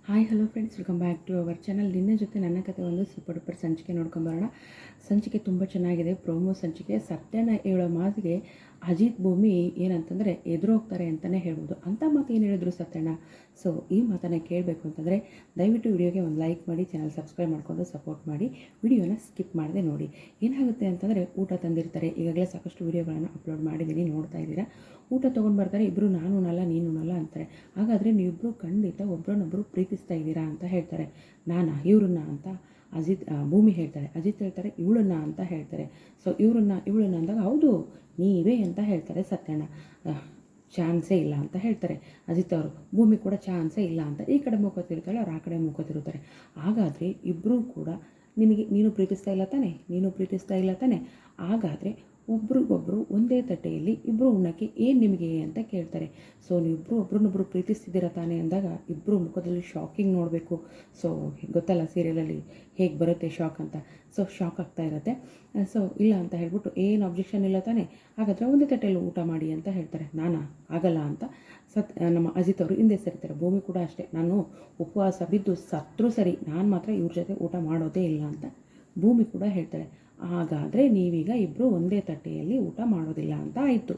Hi hello friends, welcome back to our channel. ನಿನ್ನೆ ಜೊತೆ ನನ್ನ ಕತೆ ಒಂದು ಸೂಪರ್ ಡೂಪರ್ ಸಂಚಿಕೆ ನೋಡ್ಕೊಂಬರೋಣ. ಸಂಚಿಕೆ ತುಂಬ ಚೆನ್ನಾಗಿದೆ, ಪ್ರೋಮೋ ಸಂಚಿಕೆ. ಸತ್ಯನ ಹೇಳೋ ಮಾತಿಗೆ ಅಜಿತ್ ಭೂಮಿ ಏನಂತಂದರೆ ಎದುರೋಗ್ತಾರೆ ಅಂತಲೇ ಹೇಳ್ಬೋದು. ಅಂಥ ಮಾತು ಏನು ಹೇಳಿದ್ರು ಸತ್ಯಣ್ಣ. ಸೊ ಈ ಮಾತನ್ನು ಕೇಳಬೇಕು ಅಂತಂದರೆ ದಯವಿಟ್ಟು ವಿಡಿಯೋಗೆ ಒಂದು ಲೈಕ್ ಮಾಡಿ, ಚಾನಲ್ ಸಬ್ಸ್ಕ್ರೈಬ್ ಮಾಡಿಕೊಂಡು ಸಪೋರ್ಟ್ ಮಾಡಿ, ವಿಡಿಯೋನ ಸ್ಕಿಪ್ ಮಾಡದೆ ನೋಡಿ. ಏನಾಗುತ್ತೆ ಅಂತಂದರೆ ಊಟ ತಂದಿರ್ತಾರೆ. ಈಗಾಗಲೇ ಸಾಕಷ್ಟು ವಿಡಿಯೋಗಳನ್ನು ಅಪ್ಲೋಡ್ ಮಾಡಿದ್ದೀನಿ, ನೋಡ್ತಾ ಇದ್ದೀರಾ. ಊಟ ತೊಗೊಂಡು ಬರ್ತಾರೆ, ಇಬ್ಬರು ನಾನು ಉಣ್ಣಲ್ಲ ನೀನು ಉಣ್ಣಲ್ಲ ಅಂತಾರೆ. ಹಾಗಾದರೆ ನೀವಿಬ್ಬರು ಖಂಡಿತ ಒಬ್ಬರನ್ನೊಬ್ಬರು ಪ್ರೀತಿಸ್ತಾ ಇದ್ದೀರಾ ಅಂತ ಹೇಳ್ತಾರೆ. ನಾನಾ ಇವ್ರನ್ನ ಅಂತ ಭೂಮಿ ಹೇಳ್ತಾರೆ. ಅಜಿತ್ ಹೇಳ್ತಾರೆ ಇವಳನ್ನ ಅಂತ ಹೇಳ್ತಾರೆ. ಸೊ ಇವಳನ್ನ ಅಂದಾಗ ಹೌದು ನೀವೇ ಅಂತ ಹೇಳ್ತಾರೆ ಸತ್ಯಣ್ಣ. ಚಾನ್ಸೇ ಇಲ್ಲ ಅಂತ ಹೇಳ್ತಾರೆ ಅಜಿತ್ ಅವರು. ಭೂಮಿ ಕೂಡ ಚಾನ್ಸೇ ಇಲ್ಲ ಅಂತ ಈ ಕಡೆ ಮುಖತ್ತಿರ್ತಾಳೆ, ಅವ್ರು ಆ ಕಡೆ ಮುಖತ್ತಿರ್ತಾರೆ. ಹಾಗಾದರೆ ಇಬ್ಬರೂ ಕೂಡ ನೀನು ಪ್ರೀತಿಸ್ತಾ ಇಲ್ಲ ತಾನೆ, ನೀನು ಪ್ರೀತಿಸ್ತಾ ಇಲ್ಲ ತಾನೆ, ಹಾಗಾದರೆ ಒಬ್ರಿಗೊಬ್ಬರು ಒಂದೇ ತಟ್ಟೆಯಲ್ಲಿ ಇಬ್ಬರು ಉಣ್ಣಕ್ಕೆ ಏನು ನಿಮಗೆ ಅಂತ ಕೇಳ್ತಾರೆ. ಸೊ ನೀವಿಬ್ಬರು ಒಬ್ರನ್ನೊಬ್ಬರು ಪ್ರೀತಿಸ್ತಿದ್ದೀರ ತಾನೆ ಅಂದಾಗ ಇಬ್ಬರು ಮುಖದಲ್ಲಿ ಶಾಕಿಂಗ್ ನೋಡಬೇಕು. ಸೊ ಗೊತ್ತಲ್ಲ ಸೀರಿಯಲಲ್ಲಿ ಹೇಗೆ ಬರುತ್ತೆ ಶಾಕ್ ಅಂತ. ಸೊ ಶಾಕ್ ಆಗ್ತಾ ಇರುತ್ತೆ. ಸೊ ಇಲ್ಲ ಅಂತ ಹೇಳ್ಬಿಟ್ಟು ಏನು ಅಬ್ಜೆಕ್ಷನ್ ಇಲ್ಲ ತಾನೆ, ಹಾಗಾದರೆ ಒಂದೇ ತಟ್ಟೆಯಲ್ಲಿ ಊಟ ಮಾಡಿ ಅಂತ ಹೇಳ್ತಾರೆ. ನಾನಾ ಆಗಲ್ಲ ಅಂತ ನಮ್ಮ ಅಜಿತ್ ಅವರು ಹಿಂದೆ ಸರಿತಾರೆ. ಭೂಮಿ ಕೂಡ ಅಷ್ಟೇ, ನಾನು ಉಪವಾಸ ಬಿದ್ದು ಸತ್ರೂ ಸರಿ, ನಾನು ಮಾತ್ರ ಇವ್ರ ಜೊತೆ ಊಟ ಮಾಡೋದೇ ಇಲ್ಲ ಅಂತ ಭೂಮಿ ಕೂಡ ಹೇಳ್ತಾಳೆ. ಹಾಗಾದರೆ ನೀವೀಗ ಇಬ್ಬರು ಒಂದೇ ತಟ್ಟೆಯಲ್ಲಿ ಊಟ ಮಾಡೋದಿಲ್ಲ ಅಂತ ಆಯಿತು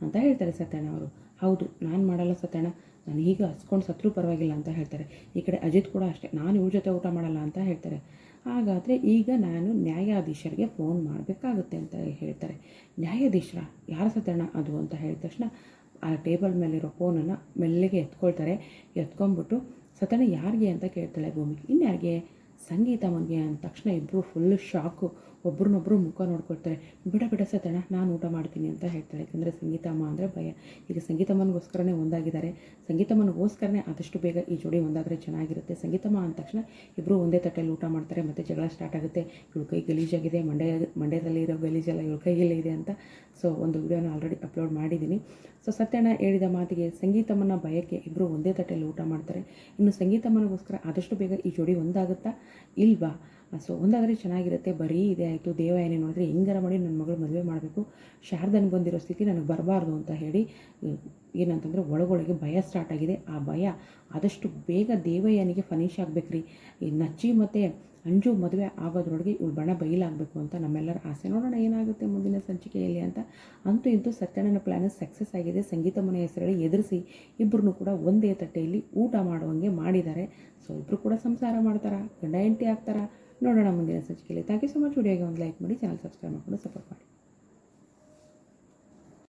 ಅಂತ ಹೇಳ್ತಾರೆ ಸತ್ಯಣ್ಣ ಅವರು. ಹೌದು ನಾನು ಮಾಡಲ್ಲ ಸತ್ಯಣ್ಣ, ನಾನು ಈಗ ಹಸ್ಕೊಂಡು ಸತ್ರೂ ಪರವಾಗಿಲ್ಲ ಅಂತ ಹೇಳ್ತಾರೆ. ಈ ಕಡೆ ಅಜಿತ್ ಕೂಡ ಅಷ್ಟೇ, ನಾನು ಇವ್ರ ಜೊತೆ ಊಟ ಮಾಡಲ್ಲ ಅಂತ ಹೇಳ್ತಾರೆ. ಹಾಗಾದರೆ ಈಗ ನಾನು ನ್ಯಾಯಾಧೀಶರಿಗೆ ಫೋನ್ ಮಾಡಬೇಕಾಗುತ್ತೆ ಅಂತ ಹೇಳ್ತಾರೆ. ನ್ಯಾಯಾಧೀಶರ ಯಾರು ಸತ್ಯಣ್ಣ ಅದು ಅಂತ ಹೇಳಿದ ತಕ್ಷಣ ಆ ಟೇಬಲ್ ಮೇಲಿರೋ ಫೋನನ್ನು ಮೆಲ್ಲಿಗೆ ಎತ್ಕೊಳ್ತಾರೆ. ಎತ್ಕೊಂಡ್ಬಿಟ್ಟು ಸತ್ಯಣ್ಣ ಯಾರಿಗೆ ಅಂತ ಕೇಳ್ತಾಳೆ ಭೂಮಿ. ಇನ್ಯಾರಿಗೆ? ಸಂಗೀತಮ್ಮನಿಗೆ ಅಂದ ತಕ್ಷಣ ಇಬ್ಬರು ಫುಲ್ಲು ಶಾಕು. ಒಬ್ರನ್ನೊಬ್ಬರು ಮುಖ ನೋಡ್ಕೊಳ್ತಾರೆ. ಬಿಡ ಸತ್ಯಣ್ಣ ನಾನು ಊಟ ಮಾಡ್ತೀನಿ ಅಂತ ಹೇಳ್ತಾಳೆ. ಯಾಕಂದರೆ ಸಂಗೀತಮ್ಮ ಅಂದರೆ ಭಯ. ಈಗ ಸಂಗೀತಮ್ಮನಿಗೋಸ್ಕರನೇ ಒಂದಾಗಿದ್ದಾರೆ. ಸಂಗೀತಮ್ಮನಿಗೋಸ್ಕರನೇ ಆದಷ್ಟು ಬೇಗ ಈ ಜೋಡಿ ಒಂದಾದರೆ ಚೆನ್ನಾಗಿರುತ್ತೆ. ಸಂಗೀತಮ್ಮ ಅಂದ ತಕ್ಷಣ ಇಬ್ಬರು ಒಂದೇ ತಟ್ಟೆಯಲ್ಲಿ ಊಟ ಮಾಡ್ತಾರೆ. ಮತ್ತು ಜಗಳ ಸ್ಟಾರ್ಟ್ ಆಗುತ್ತೆ. ಇವಳ ಕೈ ಗಲೀಜಾಗಿದೆ, ಮಂಡ್ಯದಲ್ಲಿರೋ ಗಲೀಜೆಲ್ಲ ಇವಳ ಕೈಯಲ್ಲೇ ಇದೆ ಅಂತ. ಸೊ ಒಂದು ವಿಡಿಯೋನ ಆಲ್ರೆಡಿ ಅಪ್ಲೋಡ್ ಮಾಡಿದ್ದೀನಿ. ಸೊ ಸತ್ಯಣ್ಣ ಹೇಳಿದ ಮಾತಿಗೆ ಸಂಗೀತಮ್ಮನ ಭಯಕ್ಕೆ ಇಬ್ಬರು ಒಂದೇ ತಟ್ಟೆಯಲ್ಲಿ ಊಟ ಮಾಡ್ತಾರೆ. ಇನ್ನು ಸಂಗೀತಮ್ಮನಿಗೋಸ್ಕರ ಆದಷ್ಟು ಬೇಗ ಈ ಜೋಡಿ ಒಂದಾಗುತ್ತಾ ಇಲ್ವಾ? ಸೊ ಒಂದಾದರೆ ಚೆನ್ನಾಗಿರುತ್ತೆ. ಬರೀ ಇದೇ ಆಯಿತು, ದೇವಯಾನಿ ನೋಡಿದ್ರೆ ಹೆಂಗಾರ ಮಾಡಿ ನನ್ನ ಮಗಳು ಮದುವೆ ಮಾಡಬೇಕು, ಶಾರದನ್ ಬಂದಿರೋ ಸ್ಥಿತಿ ನನಗೆ ಬರಬಾರ್ದು ಅಂತ ಹೇಳಿ ಏನಂತಂದರೆ ಒಳಗೊಳಗೆ ಭಯ ಸ್ಟಾರ್ಟ್ ಆಗಿದೆ. ಆ ಭಯ ಆದಷ್ಟು ಬೇಗ ದೇವಯಾನಿಗೆ ಫನಿಷ್ ಆಗಬೇಕ್ರಿ. ಈ ನಚ್ಚಿ ಮತ್ತು ಅಂಜು ಮದುವೆ ಆಗೋದ್ರೊಳಗೆ ಇವಳು ಬಣ ಬಯಲಾಗಬೇಕು ಅಂತ ನಮ್ಮೆಲ್ಲರ ಆಸೆ. ನೋಡೋಣ ಏನಾಗುತ್ತೆ ಮುಂದಿನ ಸಂಚಿಕೆಯಲ್ಲಿ ಅಂತ. ಅಂತೂ ಇಂತೂ ಸತ್ಯಣ್ಣನ ಪ್ಲ್ಯಾನ್ ಸಕ್ಸಸ್ ಆಗಿದೆ. ಸಂಗೀತಮ್ಮನ ಹೆಸರಲ್ಲಿ ಎದುರಿಸಿ ಇಬ್ಬರನ್ನೂ ಕೂಡ ಒಂದೇ ತಟ್ಟೆಯಲ್ಲಿ ಊಟ ಮಾಡುವಂಗೆ ಮಾಡಿದ್ದಾರೆ. ಸೊ ಇಬ್ಬರು ಕೂಡ ಸಂಸಾರ ಮಾಡ್ತಾರಾ, ಗಂಡ ಹೆಂಡತಿ ಆಗ್ತಾರಾ, ನೋಡೋಣ ಮುಂದಿನ ಸಂಚಿಕೆಯಲ್ಲಿ. Thank you so much. ವಿಡಿಯೋಗೆ ಒಂದು ಲೈಕ್ ಮಾಡಿ, ಚಾನಲ್ ಸಬ್ಸ್ಕ್ರೈಬ್ ಮಾಡ್ಕೊಂಡು ಸಪೋರ್ಟ್ ಮಾಡಿ.